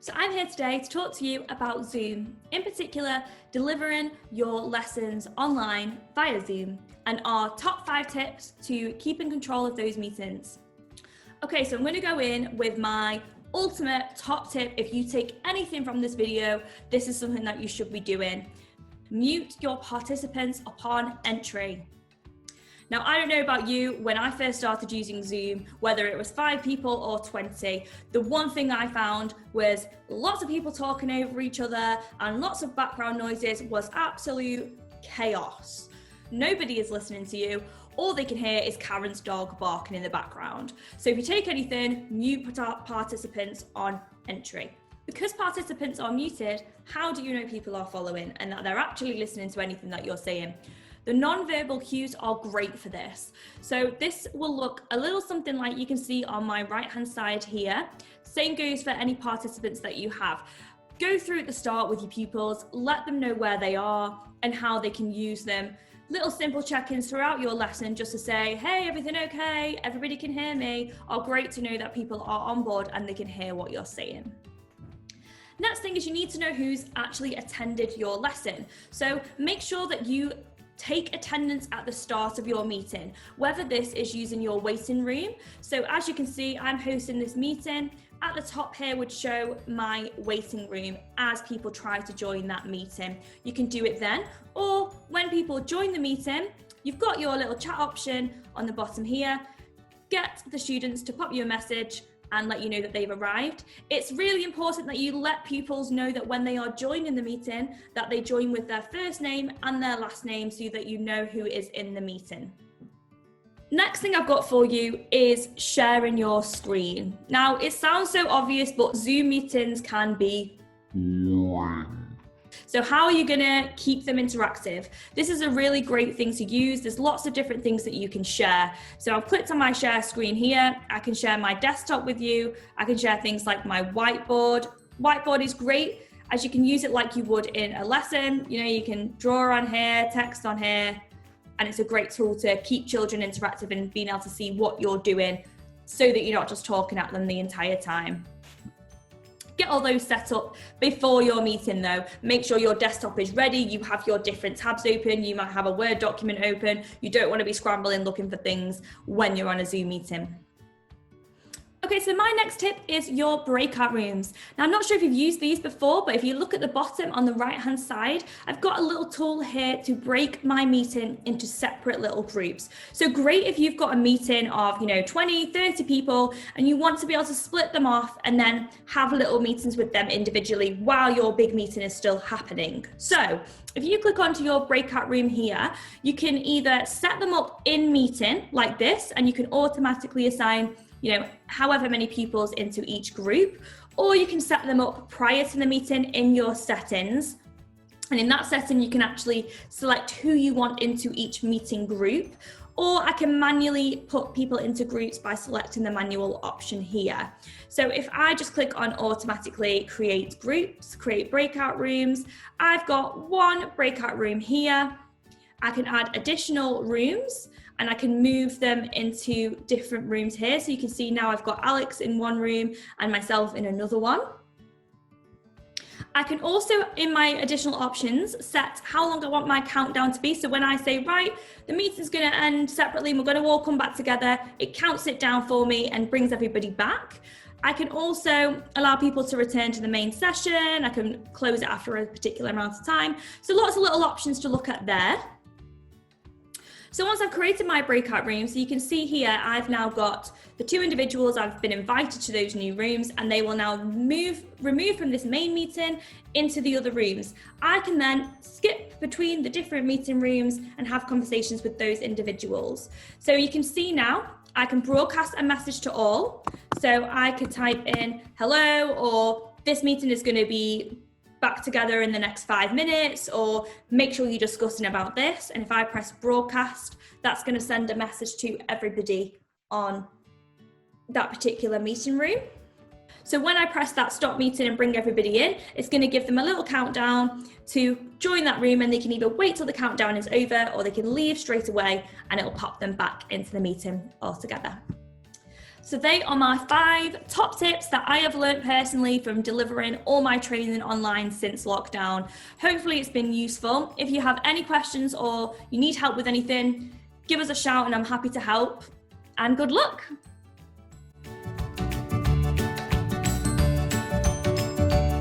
So I'm here today to talk to you about Zoom, in particular, delivering your lessons online via Zoom and our top 5 tips to keep in control of those meetings. Okay, so I'm going to go in with my ultimate top tip. If you take anything from this video, this is something that you should be doing. Mute your participants upon entry. Now, I don't know about you, when I first started using Zoom, whether it was 5 people or 20, the one thing I found was lots of people talking over each other and lots of background noises was absolute chaos. Nobody is listening to you. All they can hear is Karen's dog barking in the background. So if you take anything, mute participants on entry. Because participants are muted, how do you know people are following and that they're actually listening to anything that you're saying? The non-verbal cues are great for this. So this will look a little something like you can see on my right-hand side here. Same goes for any participants that you have. Go through at the start with your pupils, let them know where they are and how they can use them. Little simple check-ins throughout your lesson just to say, hey, everything okay? Everybody can hear me. Oh, great to know that people are on board and they can hear what you're saying. Next thing is you need to know who's actually attended your lesson. So make sure that you take attendance at the start of your meeting, whether this is using your waiting room. So as you can see, I'm hosting this meeting. At the top here would show my waiting room as people try to join that meeting. You can do it then, or when people join the meeting, you've got your little chat option on the bottom here. Get the students to pop you a message and let you know that they've arrived. It's really important that you let pupils know that when they are joining the meeting, that they join with their first name and their last name so that you know who is in the meeting. Next thing I've got for you is sharing your screen. Now, it sounds so obvious, but Zoom meetings can be long. So how are you gonna keep them interactive? This is a really great thing to use. There's lots of different things that you can share. So I've clicked on my share screen here. I can share my desktop with you. I can share things like my whiteboard. Whiteboard is great as you can use it like you would in a lesson. You know, you can draw on here, text on here, and it's a great tool to keep children interactive and being able to see what you're doing so that you're not just talking at them the entire time. Get all those set up before your meeting though. Make sure your desktop is ready. You have your different tabs open. You might have a Word document open. You don't want to be scrambling looking for things when you're on a Zoom meeting. Okay, so my next tip is your breakout rooms. Now, I'm not sure if you've used these before, but if you look at the bottom on the right-hand side, I've got a little tool here to break my meeting into separate little groups. So great if you've got a meeting of, 20, 30 people, and you want to be able to split them off and then have little meetings with them individually while your big meeting is still happening. So if you click onto your breakout room here, you can either set them up in meeting like this, and you can automatically assign however many pupils into each group, or you can set them up prior to the meeting in your settings. And in that setting, you can actually select who you want into each meeting group, or I can manually put people into groups by selecting the manual option here. So if I just click on automatically create groups, create breakout rooms, I've got one breakout room here. I can add additional rooms and I can move them into different rooms here. So you can see now I've got Alex in one room and myself in another one. I can also, in my additional options, set how long I want my countdown to be. So when I say, right, the meeting's gonna end separately and we're gonna all come back together, it counts it down for me and brings everybody back. I can also allow people to return to the main session. I can close it after a particular amount of time. So lots of little options to look at there. So once I've created my breakout rooms, so you can see here, I've now got the 2 individuals I've been invited to those new rooms, and they will now remove from this main meeting into the other rooms. I can then skip between the different meeting rooms and have conversations with those individuals. So you can see now, I can broadcast a message to all. So I could type in, hello, or this meeting is gonna be back together in the next 5 minutes, or make sure you're discussing about this. And if I press broadcast, that's going to send a message to everybody on that particular meeting room. So when I press that stop meeting and bring everybody in, it's going to give them a little countdown to join that room, and they can either wait till the countdown is over or they can leave straight away and it'll pop them back into the meeting altogether. So they are my 5 top tips that I have learned personally from delivering all my training online since lockdown. Hopefully it's been useful. If you have any questions or you need help with anything, give us a shout and I'm happy to help. And good luck.